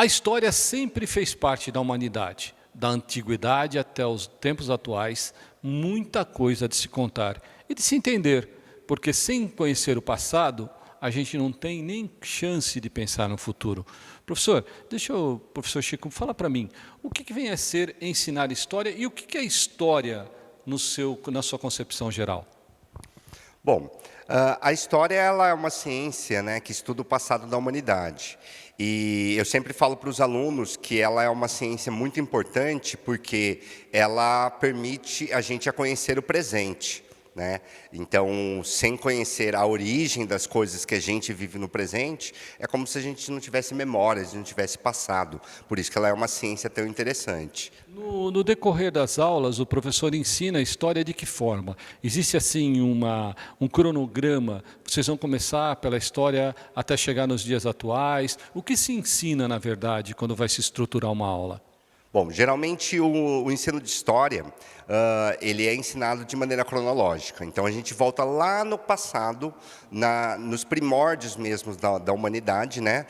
A história sempre fez parte da humanidade, da antiguidade até os tempos atuais, muita coisa de se contar e de se entender, porque sem conhecer o passado, a gente não tem nem chance de pensar no futuro. Professor, professor Chico, fala para mim, o que vem a ser ensinar história e o que é história na sua concepção geral? Bom, a história ela é uma ciência, né, que estuda o passado da humanidade. E eu sempre falo para os alunos que ela é uma ciência muito importante porque ela permite a gente a conhecer o presente, né? Então, sem conhecer a origem das coisas que a gente vive no presente, é como se a gente não tivesse memórias, não tivesse passado. Por isso que ela é uma ciência tão interessante. No decorrer das aulas, o professor ensina a história de que forma? Existe assim um cronograma? Vocês vão começar pela história até chegar nos dias atuais? O que se ensina, na verdade, quando vai se estruturar uma aula? Bom, geralmente o ensino de história, ele é ensinado de maneira cronológica. Então, a gente volta lá no passado, nos primórdios mesmos da humanidade, né?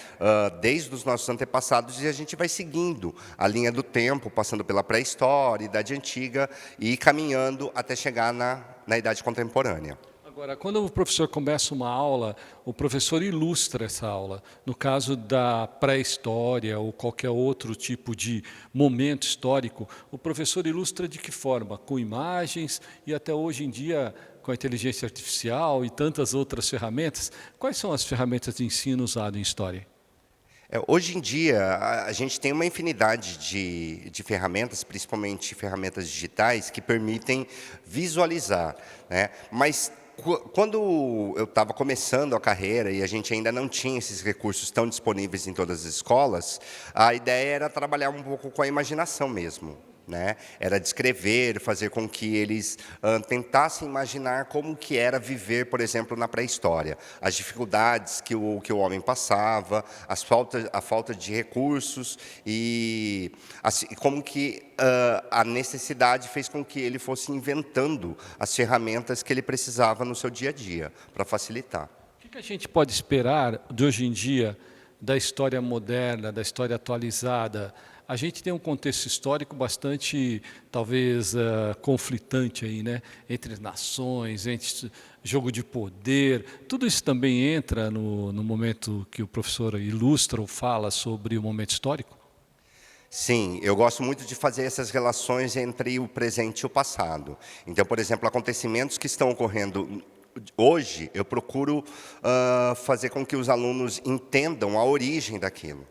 Desde os nossos antepassados, e a gente vai seguindo a linha do tempo, passando pela pré-história, Idade Antiga, e caminhando até chegar na Idade Contemporânea. Agora, quando o professor começa uma aula, o professor ilustra essa aula. No caso da pré-história ou qualquer outro tipo de momento histórico, o professor ilustra de que forma? Com imagens e até hoje em dia com a inteligência artificial e tantas outras ferramentas. Quais são as ferramentas de ensino usadas em história? Hoje em dia, a gente tem uma infinidade de ferramentas, principalmente ferramentas digitais, que permitem visualizar, né? Mas quando eu estava começando a carreira e a gente ainda não tinha esses recursos tão disponíveis em todas as escolas, a ideia era trabalhar um pouco com a imaginação mesmo, né? Era descrever, fazer com que eles tentassem imaginar como que era viver, por exemplo, na pré-história. As dificuldades que o homem passava, a falta de recursos e assim, como que a necessidade fez com que ele fosse inventando as ferramentas que ele precisava no seu dia a dia, para facilitar. O que a gente pode esperar de hoje em dia da história moderna, da história atualizada? A gente tem um contexto histórico bastante, talvez, conflitante aí, né? Entre nações, entre jogo de poder. Tudo isso também entra no momento que o professor ilustra ou fala sobre o momento histórico? Sim, eu gosto muito de fazer essas relações entre o presente e o passado. Então, por exemplo, acontecimentos que estão ocorrendo hoje, eu procuro fazer com que os alunos entendam a origem daquilo.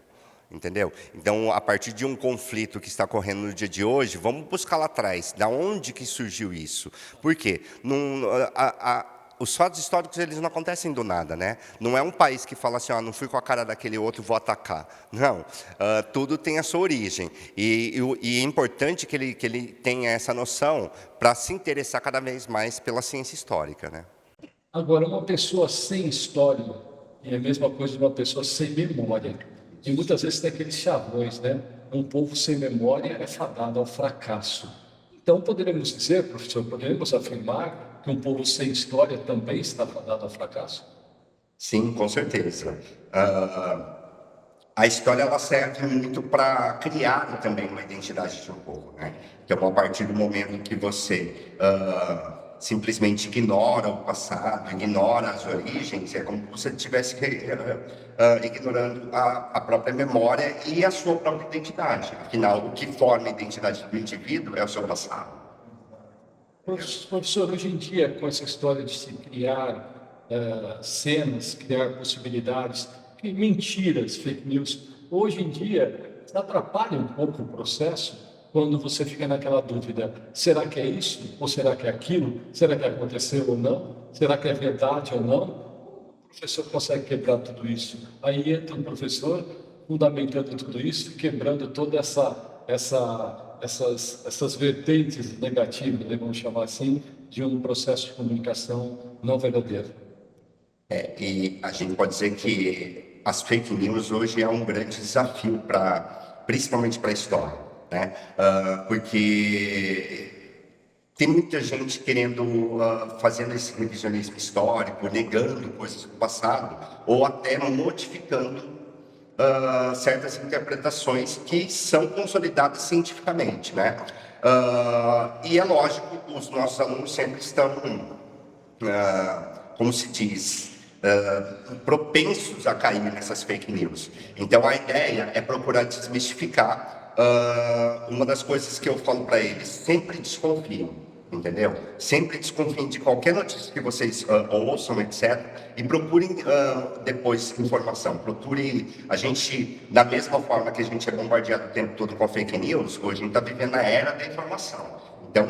Entendeu? Então, a partir de um conflito que está ocorrendo no dia de hoje, vamos buscar lá atrás, da onde que surgiu isso? Por quê? Os fatos históricos, eles não acontecem do nada, né? Não é um país que fala assim, não fui com a cara daquele outro, vou atacar. Não, tudo tem a sua origem. E é importante que ele tenha essa noção para se interessar cada vez mais pela ciência histórica, né? Agora, uma pessoa sem história é a mesma coisa de uma pessoa sem memória. E muitas vezes tem aqueles chavões, né? Um povo sem memória é fadado ao fracasso. Então, poderíamos dizer, professor, poderíamos afirmar que um povo sem história também está fadado ao fracasso? Sim, com certeza. A história ela serve muito para criar também uma identidade de um povo, né? Então, a partir do momento que você simplesmente ignora o passado, ignora as origens, é como se você estivesse ignorando a própria memória e a sua própria identidade. Afinal, o que forma a identidade do indivíduo é o seu passado. Professor, hoje em dia, com essa história de se criar cenas, criar possibilidades, mentiras, fake news, hoje em dia atrapalha um pouco o processo quando você fica naquela dúvida, será que é isso ou será que é aquilo? Será que aconteceu ou não? Será que é verdade ou não? O professor consegue quebrar tudo isso. Aí entra um professor fundamentando tudo isso, quebrando toda essas vertentes negativas, né, vamos chamar assim, de um processo de comunicação não verdadeiro. E a gente pode dizer que as fake news hoje é um grande desafio principalmente para a história, né? Porque tem muita gente querendo, fazendo esse revisionismo histórico, negando coisas do passado, ou até modificando certas interpretações que são consolidadas cientificamente, né? E é lógico, os nossos alunos sempre estão, como se diz, propensos a cair nessas fake news. Então, a ideia é procurar desmistificar. Uma das coisas que eu falo para eles: sempre desconfiem, entendeu? Sempre desconfiem de qualquer notícia que vocês ouçam, etc. E procurem depois informação. Procurem. A gente, da mesma forma que a gente é bombardeado o tempo todo com fake news, hoje a gente está vivendo a era da informação. Então,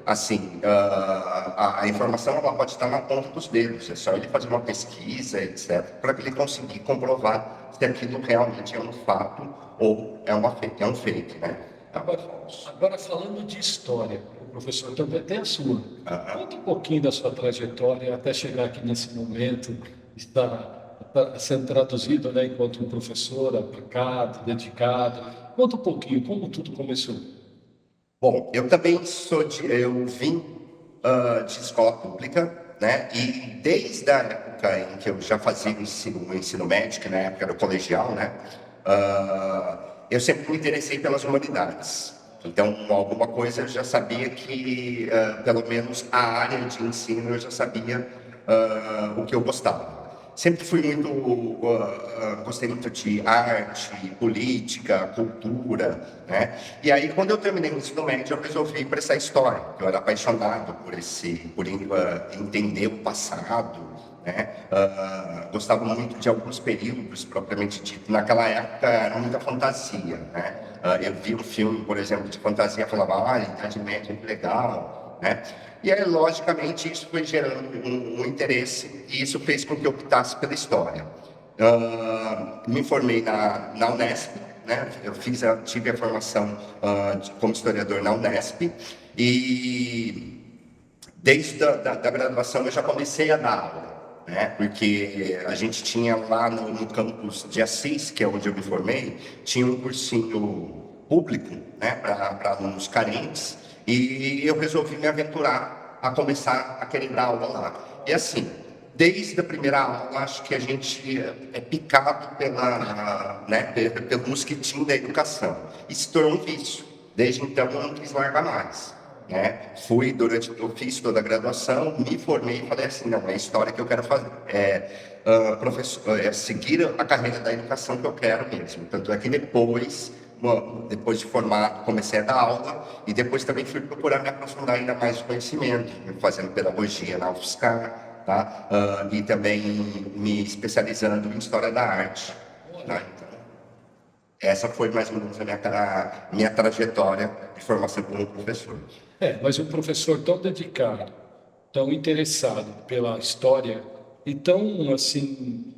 assim, a informação ela pode estar na ponta dos dedos. É só ele fazer uma pesquisa, etc., para ele conseguir comprovar se aquilo realmente é um fato ou é um fake, né? Agora, falando de história, o professor também tem a sua. Conta um pouquinho da sua trajetória até chegar aqui nesse momento, está sendo traduzido, né, enquanto um professor aplicado, dedicado. Conta um pouquinho como tudo começou. Bom, eu também eu vim de escola pública, né? E desde a época em que eu já fazia o ensino médio, que na época era o colegial, né? Eu sempre me interessei pelas humanidades. Então, alguma coisa eu já sabia que, pelo menos a área de ensino, eu já sabia o que eu gostava. Sempre fui muito, gostei muito de arte, política, cultura, né? E aí, quando eu terminei o ensino médio, eu resolvi ir para essa história. Eu era apaixonado por entender o passado, né? Gostava muito de alguns períodos, propriamente dito. Naquela época, era muita fantasia, né? Eu vi um filme, por exemplo, de fantasia, falava, Idade Média, que legal, né? E aí, logicamente, isso foi gerando um interesse e isso fez com que eu optasse pela história. Me formei na Unesp, né? Eu tive a formação como historiador na Unesp e desde da graduação eu já comecei a dar aula, né? Porque a gente tinha lá no campus de Assis, que é onde eu me formei, tinha um cursinho público, né, para alunos carentes, e eu resolvi me aventurar a começar a querer dar aula lá. E assim, desde a primeira aula, acho que a gente é picado pelo mosquitinho da educação. E se tornou um vício. Desde então, eu não quis largar mais, né? Eu fiz toda a graduação, me formei e falei assim, não, é a história que eu quero fazer. Seguir a carreira da educação que eu quero mesmo. Tanto é que depois de formado, comecei a dar aula e depois também fui procurar me aprofundar ainda mais no conhecimento, fazendo pedagogia na UFSCar, tá? E também me especializando em História da Arte. Tá? Então, essa foi mais ou menos a minha trajetória de formação como professor. Mas um professor tão dedicado, tão interessado pela história e tão, assim,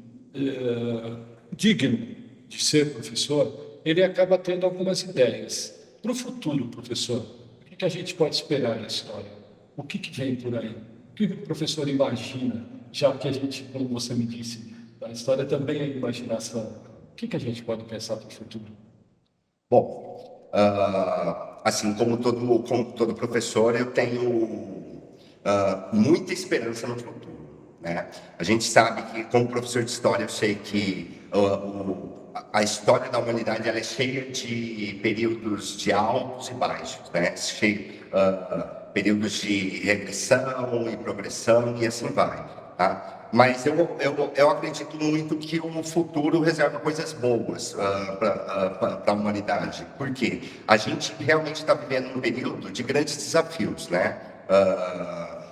digno de ser professor, ele acaba tendo algumas ideias. Para o futuro, professor, o que a gente pode esperar na história? O que vem por aí? O que o professor imagina, já que a gente, como você me disse, a história também é imaginação. O que a gente pode pensar para o futuro? Bom, assim como todo professor, eu tenho muita esperança no futuro, né? A gente sabe que, como professor de história, eu sei que a história da humanidade ela é cheia de períodos de altos e baixos, né? Períodos de regressão e progressão e assim vai, tá? Mas eu acredito muito que o futuro reserva coisas boas para a humanidade. Por quê? A gente realmente está vivendo um período de grandes desafios, né?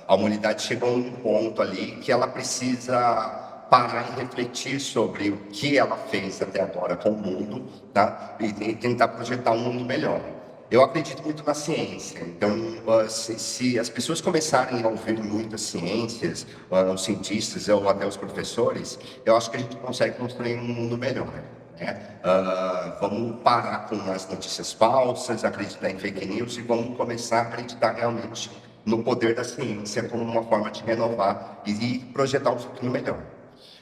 A humanidade chegou a um ponto ali que ela precisa parar e refletir sobre o que ela fez até agora com o mundo, tá? E tentar projetar um mundo melhor. Eu acredito muito na ciência, então se as pessoas começarem a ouvir muito as ciências, os cientistas ou até os professores, eu acho que a gente consegue construir um mundo melhor, né? Vamos parar com as notícias falsas, acreditar em fake news e vamos começar a acreditar realmente no poder da ciência como uma forma de renovar e projetar um futuro melhor.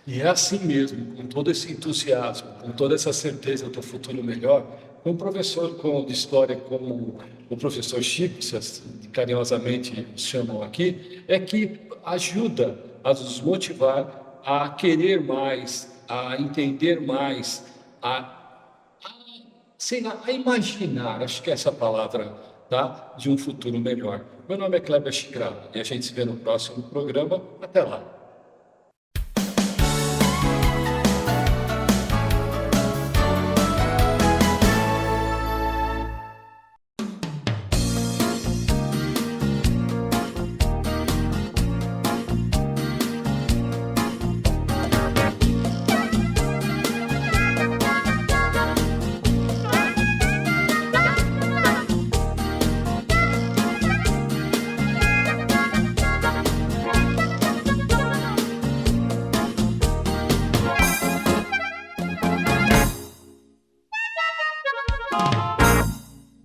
E é assim mesmo, com todo esse entusiasmo, com toda essa certeza do futuro melhor, um professor de história como o professor Chico, que carinhosamente chamam aqui, é que ajuda a nos motivar a querer mais, a entender mais, sei lá, a imaginar, acho que é essa palavra, tá? De um futuro melhor. Meu nome é Kleber Chicrado e a gente se vê no próximo programa. Até lá.